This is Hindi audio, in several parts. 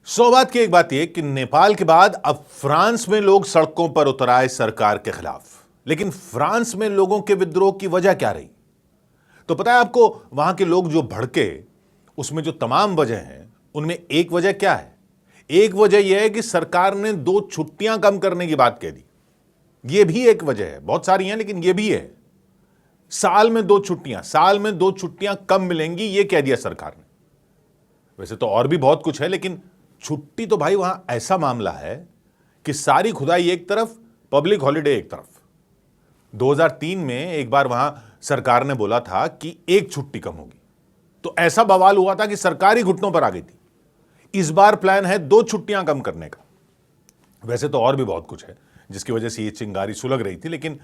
बात की एक बात यह कि नेपाल के बाद अब फ्रांस में लोग सड़कों पर उतर आए सरकार के खिलाफ। लेकिन फ्रांस में लोगों के विद्रोह की वजह क्या रही? तो पता है आपको, वहां के लोग जो भड़के, उसमें जो तमाम वजह हैं उनमें एक वजह क्या है? एक वजह यह है कि सरकार ने 2 छुट्टियां कम करने की बात कह दी। यह भी एक वजह है, बहुत सारी हैं लेकिन यह भी है। साल में 2 छुट्टियां कम मिलेंगी, यह कह दिया सरकार ने। वैसे तो और भी बहुत कुछ है, लेकिन छुट्टी तो भाई वहां ऐसा मामला है कि सारी खुदाई एक तरफ, पब्लिक हॉलिडे एक तरफ। 2003 में एक बार वहां सरकार ने बोला था कि 1 छुट्टी कम होगी, तो ऐसा बवाल हुआ था कि सरकार ही घुटनों पर आ गई थी। इस बार प्लान है 2 छुट्टियां कम करने का। वैसे तो और भी बहुत कुछ है जिसकी वजह से ये चिंगारी सुलग रही थी, लेकिन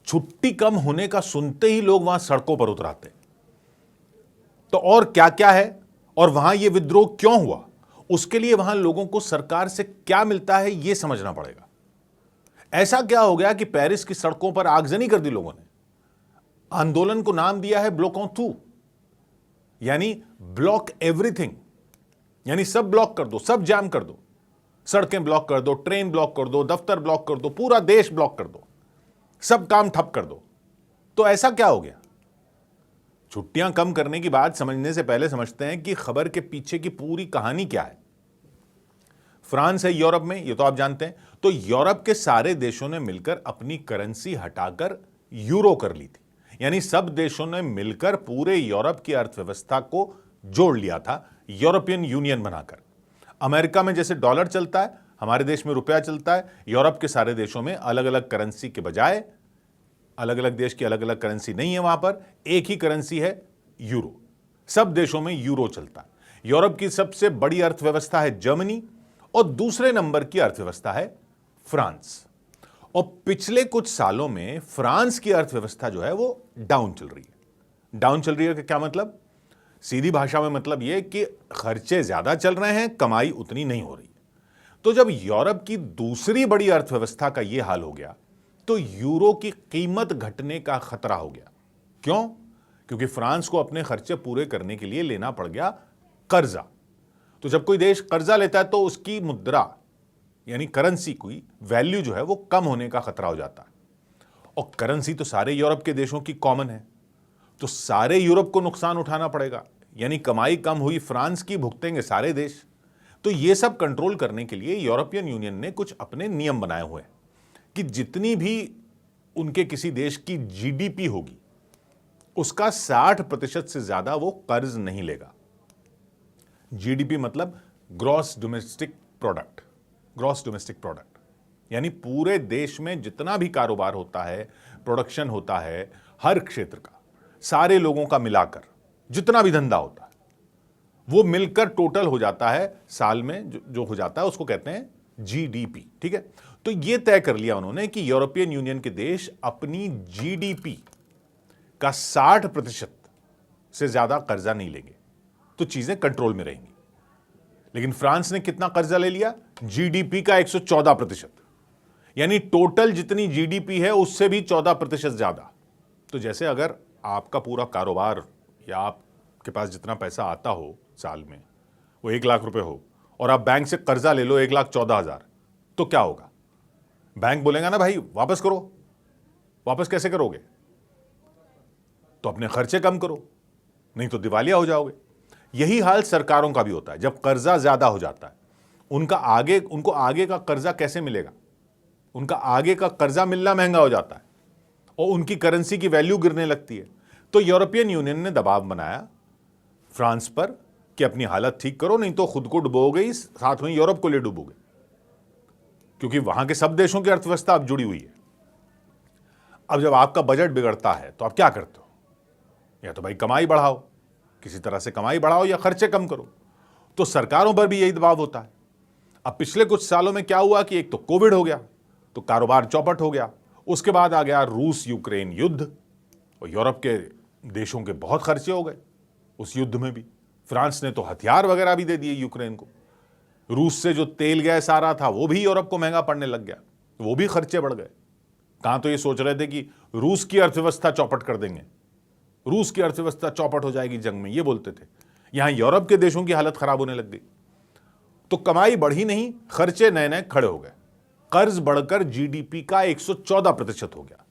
छुट्टी कम होने का सुनते ही लोग वहां सड़कों पर उतर आते। तो और क्या क्या है और वहां यह विद्रोह क्यों हुआ, उसके लिए वहां लोगों को सरकार से क्या मिलता है यह समझना पड़ेगा। ऐसा क्या हो गया कि पेरिस की सड़कों पर आगजनी कर दी लोगों ने? आंदोलन को नाम दिया है ब्लॉकों तू, यानी ब्लॉक एवरीथिंग, यानी सब ब्लॉक कर दो, सब जाम कर दो, सड़कें ब्लॉक कर दो, ट्रेन ब्लॉक कर दो, दफ्तर ब्लॉक कर दो, पूरा देश ब्लॉक कर दो, सब काम ठप कर दो। तो ऐसा क्या हो गया? छुट्टियां कम करने की बात समझने से पहले समझते हैं कि खबर के पीछे की पूरी कहानी क्या है। फ्रांस है यूरोप में, ये तो आप जानते हैं। तो यूरोप के सारे देशों ने मिलकर अपनी करेंसी हटाकर यूरो कर ली थी, यानी सब देशों ने मिलकर पूरे यूरोप की अर्थव्यवस्था को जोड़ लिया था, यूरोपियन यूनियन बनाकर। अमेरिका में जैसे डॉलर चलता है, हमारे देश में रुपया चलता है। यूरोप के सारे देशों में अलग अलग करेंसी के बजाय, अलग अलग देश की अलग अलग करेंसी नहीं है, वहां पर एक ही करेंसी है, यूरो। सब देशों में यूरो चलता है। यूरोप की सबसे बड़ी अर्थव्यवस्था है जर्मनी और दूसरे नंबर की अर्थव्यवस्था है फ्रांस। और पिछले कुछ सालों में फ्रांस की अर्थव्यवस्था जो है वो डाउन चल रही है। डाउन चल रही है क्या मतलब? सीधी भाषा में मतलब यह कि खर्चे ज्यादा चल रहे हैं, कमाई उतनी नहीं हो रही। तो जब यूरोप की दूसरी बड़ी अर्थव्यवस्था का यह हाल हो गया, तो यूरो की कीमत घटने का खतरा हो गया। क्यों? क्योंकि फ्रांस को अपने खर्चे पूरे करने के लिए लेना पड़ गया कर्जा। तो जब कोई देश कर्जा लेता है तो उसकी मुद्रा यानी करेंसी की वैल्यू जो है वो कम होने का खतरा हो जाता है। और करेंसी तो सारे यूरोप के देशों की कॉमन है, तो सारे यूरोप को नुकसान उठाना पड़ेगा, यानी कमाई कम हुई फ्रांस की भुगतेंगे सारे देश। तो ये सब कंट्रोल करने के लिए यूरोपियन यूनियन ने कुछ अपने नियम बनाए हुए हैं कि जितनी भी उनके किसी देश की जीडीपी होगी उसका 60% से ज्यादा वो कर्ज नहीं लेगा। जीडीपी मतलब gross domestic product. Gross domestic product यानी पूरे देश में जितना भी कारोबार होता है, प्रोडक्शन होता है, हर क्षेत्र का, सारे लोगों का मिलाकर जितना भी धंधा होता है वो मिलकर टोटल हो जाता है साल में, जो हो जाता है उसको कहते हैं जीडीपी। ठीक है, तो ये तय कर लिया उन्होंने कि यूरोपियन यूनियन के देश अपनी जीडीपी का 60% से ज्यादा कर्जा नहीं लेंगे, तो चीजें कंट्रोल में रहेंगी। लेकिन फ्रांस ने कितना कर्जा ले लिया? जीडीपी का 114%, यानी टोटल जितनी जीडीपी है उससे भी 14% ज्यादा। तो जैसे अगर आपका पूरा कारोबार या आपके पास जितना पैसा आता हो साल में वो 1 लाख रुपए हो और आप बैंक से कर्जा ले लो 1,14,000, तो क्या होगा? बैंक बोलेगा ना भाई वापस करो। वापस कैसे करोगे? तो अपने खर्चे कम करो, नहीं तो दिवालिया हो जाओगे। यही हाल सरकारों का भी होता है। जब कर्जा ज्यादा हो जाता है, उनको आगे का कर्जा कैसे मिलेगा? उनका आगे का कर्जा मिलना महंगा हो जाता है और उनकी करेंसी की वैल्यू गिरने लगती है। तो यूरोपियन यूनियन ने दबाव बनाया फ्रांस पर कि अपनी हालत ठीक करो, नहीं तो खुद को डुबोगे ही, साथ में यूरोप को ले डुबोगे, क्योंकि वहां के सब देशों की अर्थव्यवस्था अब जुड़ी हुई है। अब जब आपका बजट बिगड़ता है तो आप क्या करते हो? या तो भाई कमाई बढ़ाओ, किसी तरह से कमाई बढ़ाओ, या खर्चे कम करो। तो सरकारों पर भी यही दबाव होता है। अब पिछले कुछ सालों में क्या हुआ कि एक तो कोविड हो गया तो कारोबार चौपट हो गया, उसके बाद आ गया रूस यूक्रेन युद्ध और यूरोप के देशों के बहुत खर्चे हो गए उस युद्ध में भी। फ्रांस ने तो हथियार वगैरह भी दे दिए यूक्रेन को। रूस से जो तेल गैस आ रहा था वो भी यूरोप को महंगा पड़ने लग गया, वो भी खर्चे बढ़ गए। कहां तो ये सोच रहे थे कि रूस की अर्थव्यवस्था चौपट कर देंगे, रूस की अर्थव्यवस्था चौपट हो जाएगी जंग में, ये बोलते थे। यहां यूरोप के देशों की हालत खराब होने लग गई। तो कमाई बढ़ी नहीं, खर्चे नए नए खड़े हो गए। कर्ज बढ़कर जीडीपी का 114% हो गया।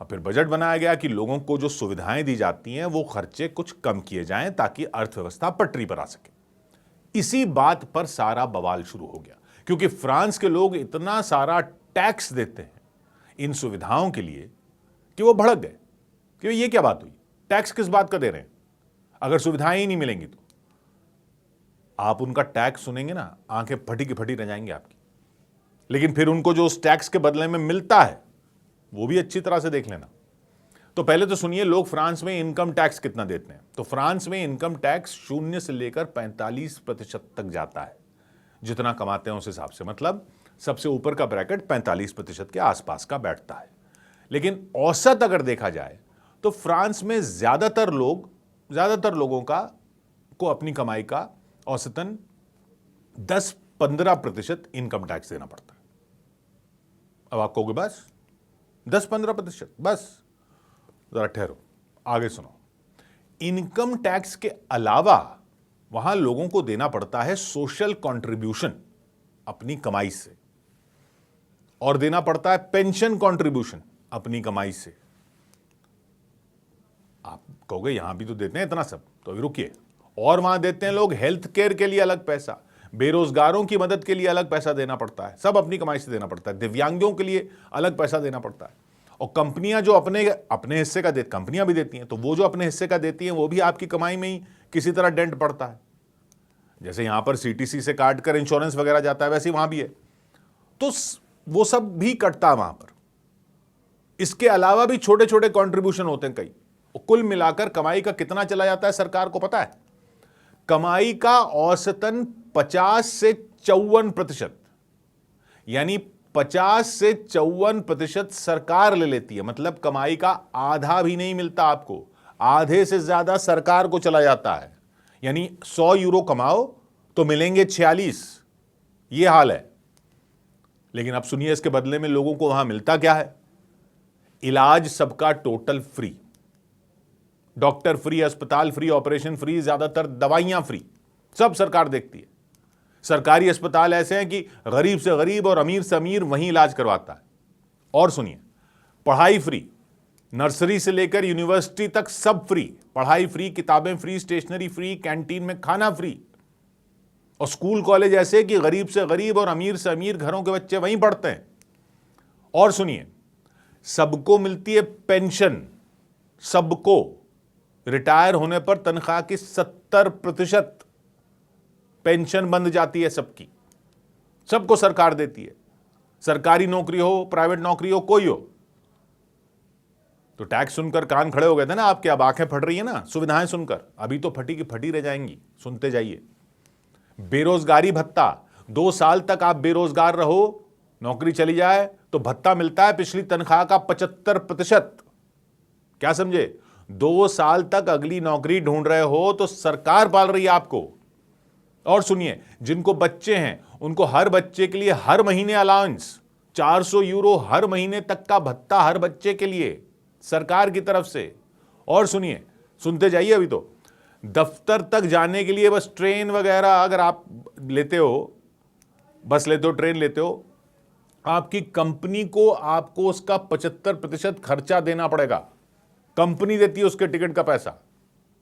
अब फिर बजट बनाया गया कि लोगों को जो सुविधाएं दी जाती हैं वो खर्चे कुछ कम किए जाएं ताकि अर्थव्यवस्था पटरी पर आ सके। इसी बात पर सारा बवाल शुरू हो गया, क्योंकि फ्रांस के लोग इतना सारा टैक्स देते हैं इन सुविधाओं के लिए कि वो भड़क गए कि ये क्या बात हुई, टैक्स किस बात का दे रहे हैं, अगर सुविधाएं ही नहीं मिलेंगी तो। आप उनका टैक्स सुनेंगे ना, आंखें फटी की फटी रह जाएंगी आपकी। लेकिन फिर उनको जो उस टैक्स के बदले में मिलता है वो भी अच्छी तरह से देख लेना। तो पहले तो सुनिए लोग फ्रांस में इनकम टैक्स कितना देते हैं। तो फ्रांस में इनकम टैक्स 0 से लेकर 45% तक जाता है, जितना कमाते हैं उस हिसाब से। मतलब सबसे ऊपर का ब्रैकेट 45% के आसपास का बैठता है। लेकिन औसत अगर देखा जाए तो फ्रांस में ज्यादातर लोगों को अपनी कमाई का औसतन 10-15% इनकम टैक्स देना पड़ता है। अब आप कहोगे बस 10-15%, बस जरा ठहरो, आगे सुनो। इनकम टैक्स के अलावा वहां लोगों को देना पड़ता है सोशल कंट्रीब्यूशन अपनी कमाई से, और देना पड़ता है पेंशन कंट्रीब्यूशन अपनी कमाई से। आप कहोगे यहां भी तो देते हैं इतना सब, तो अभी रुकिए। और वहां देते हैं लोग हेल्थ केयर के लिए अलग पैसा, बेरोजगारों की मदद के लिए अलग पैसा देना पड़ता है, सब अपनी कमाई से देना पड़ता है। दिव्यांगों के लिए अलग पैसा देना पड़ता है। और कंपनियां जो अपने हिस्से का कंपनियां भी देती हैं, तो वो जो अपने हिस्से का देती हैं वो भी आपकी कमाई में ही किसी तरह डेंट पड़ता है। जैसे यहां पर सीटीसी से काट कर इंश्योरेंस वगैरह जाता है, वैसे ही वहां भी है। तो वो सब भी कटता है वहां पर। इसके अलावा भी छोटे छोटे कॉन्ट्रीब्यूशन होते हैं कई। कुल मिलाकर कमाई का कितना चला जाता है सरकार को पता है? कमाई का औसतन 50 से 54%, यानी 50 से 54% सरकार ले लेती है। मतलब कमाई का आधा भी नहीं मिलता आपको, आधे से ज्यादा सरकार को चला जाता है। यानी 100 यूरो कमाओ तो मिलेंगे 46, ये हाल है। लेकिन अब सुनिए इसके बदले में लोगों को वहां मिलता क्या है? इलाज सबका टोटल फ्री, डॉक्टर फ्री, अस्पताल फ्री, ऑपरेशन फ्री, ज्यादातर दवाइयां फ्री, सब सरकार देखती है। सरकारी अस्पताल ऐसे हैं कि गरीब से गरीब और अमीर से अमीर वहीं इलाज करवाता है। और सुनिए, पढ़ाई फ्री, नर्सरी से लेकर यूनिवर्सिटी तक सब फ्री, पढ़ाई फ्री, किताबें फ्री, स्टेशनरी फ्री, कैंटीन में खाना फ्री। और स्कूल कॉलेज ऐसे कि गरीब से गरीब और अमीर से अमीर घरों के बच्चे वहीं पढ़ते हैं। और सुनिए, सबको मिलती है पेंशन, सबको। रिटायर होने पर तनख्वाह की 70% पेंशन बंद जाती है सबकी, सबको सरकार देती है। सरकारी नौकरी हो, प्राइवेट नौकरी हो, कोई हो। तो टैक्स सुनकर कान खड़े हो गए थे ना आपके, अब आंखें फट रही है ना सुविधाएं सुनकर। अभी तो फटी की फटी रह जाएंगी, सुनते जाइए। बेरोजगारी भत्ता, 2 साल तक आप बेरोजगार रहो, नौकरी चली जाए तो भत्ता मिलता है पिछली तनख्वाह का 75%। क्या समझे? 2 साल तक अगली नौकरी ढूंढ रहे हो तो सरकार पाल रही है आपको। और सुनिए, जिनको बच्चे हैं उनको हर बच्चे के लिए हर महीने अलाउंस, 400 यूरो हर महीने तक का भत्ता हर बच्चे के लिए सरकार की तरफ से। और सुनिए, सुनते जाइए, अभी तो दफ्तर तक जाने के लिए बस ट्रेन वगैरह अगर आप लेते हो, बस लेते हो, ट्रेन लेते हो, आपकी कंपनी को आपको उसका 75% खर्चा देना पड़ेगा। कंपनी देती है उसके टिकट का पैसा।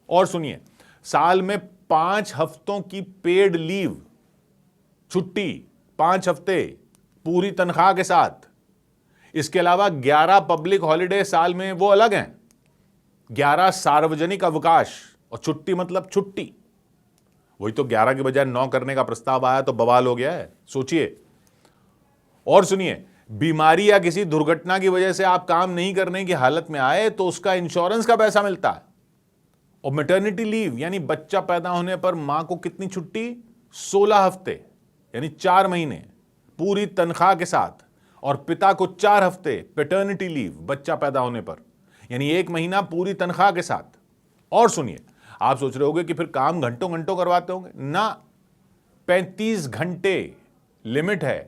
और सुनिए, साल में 5 हफ्तों की पेड लीव, छुट्टी 5 हफ्ते पूरी तनख्वाह के साथ। इसके अलावा 11 पब्लिक हॉलिडे साल में, वो अलग हैं। 11 सार्वजनिक अवकाश, और छुट्टी मतलब छुट्टी। वही तो 11 के बजाय 9 करने का प्रस्ताव आया तो बवाल हो गया है, सोचिए। और सुनिए, बीमारी या किसी दुर्घटना की वजह से आप काम नहीं करने की हालत में आए तो उसका इंश्योरेंस का पैसा मिलता है। और मैटरनिटी लीव, यानी बच्चा पैदा होने पर मां को कितनी छुट्टी? 16 हफ्ते, यानी 4 महीने पूरी तनख्वाह के साथ। और पिता को 4 हफ्ते पैटर्निटी लीव, बच्चा पैदा होने पर, यानी 1 महीना पूरी तनख्वाह के साथ। और सुनिए, आप सोच रहे होंगे कि फिर काम घंटों घंटों करवाते होंगे ना, 35 घंटे लिमिट है,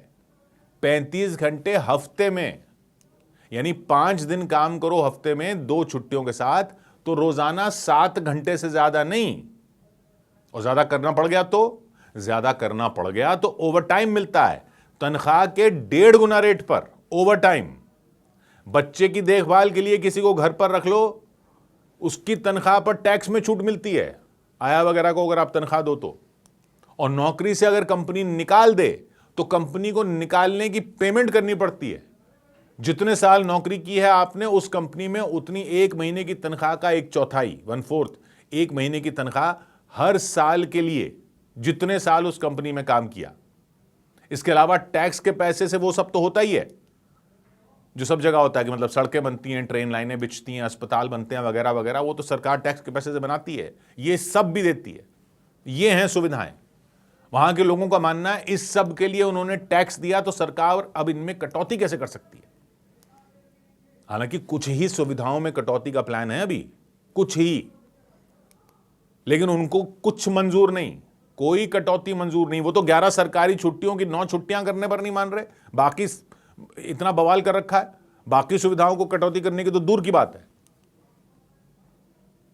35 घंटे हफ्ते में, यानी 5 दिन काम करो हफ्ते में 2 छुट्टियों के साथ, तो रोजाना 7 घंटे से ज्यादा नहीं। और ज्यादा करना पड़ गया तो ज्यादा करना पड़ गया तो ओवर टाइम मिलता है, तनख्वाह के 1.5 गुना रेट पर ओवर टाइम। बच्चे की देखभाल के लिए किसी को घर पर रख लो, उसकी तनख्वाह पर टैक्स में छूट मिलती है, आया वगैरह को अगर आप तनख्वाह दो तो। और नौकरी से अगर कंपनी निकाल दे तो कंपनी को निकालने की पेमेंट करनी पड़ती है। जितने साल नौकरी की है आपने उस कंपनी में, उतनी एक महीने की तनख्वाह का 1/4 1/4 एक महीने की तनख्वाह हर साल के लिए, जितने साल उस कंपनी में काम किया। इसके अलावा टैक्स के पैसे से वो सब तो होता ही है जो सब जगह होता है कि मतलब सड़कें बनती हैं, ट्रेन लाइनें बिछती हैं, अस्पताल बनते हैं वगैरह वगैरह, वो तो सरकार टैक्स के पैसे से बनाती है, ये सब भी देती है। ये हैं सुविधाएं। वहां के लोगों का मानना है इस सब के लिए उन्होंने टैक्स दिया तो सरकार अब इनमें कटौती कैसे कर सकती है। हालांकि कुछ ही सुविधाओं में कटौती का प्लान है अभी, कुछ ही, लेकिन उनको कुछ मंजूर नहीं, कोई कटौती मंजूर नहीं। वो तो 11 सरकारी छुट्टियों की 9 छुट्टियां करने पर नहीं मान रहे, बाकी इतना बवाल कर रखा है, बाकी सुविधाओं को कटौती करने की तो दूर की बात है।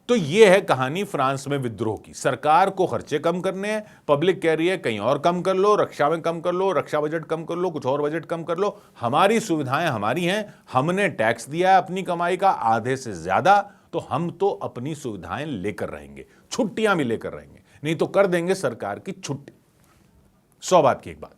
तो यह है कहानी फ्रांस में विद्रोह की। सरकार को खर्चे कम करने हैं, पब्लिक कह रही है कहीं और कम कर लो, रक्षा में कम कर लो, रक्षा बजट कम कर लो, कुछ और बजट कम कर लो, हमारी सुविधाएं हमारी हैं, हमने टैक्स दिया है अपनी कमाई का आधे से ज्यादा, तो हम तो अपनी सुविधाएं लेकर रहेंगे, छुट्टियां भी लेकर रहेंगे, नहीं तो कर देंगे सरकार की छुट्टी। 100 बात की एक बात।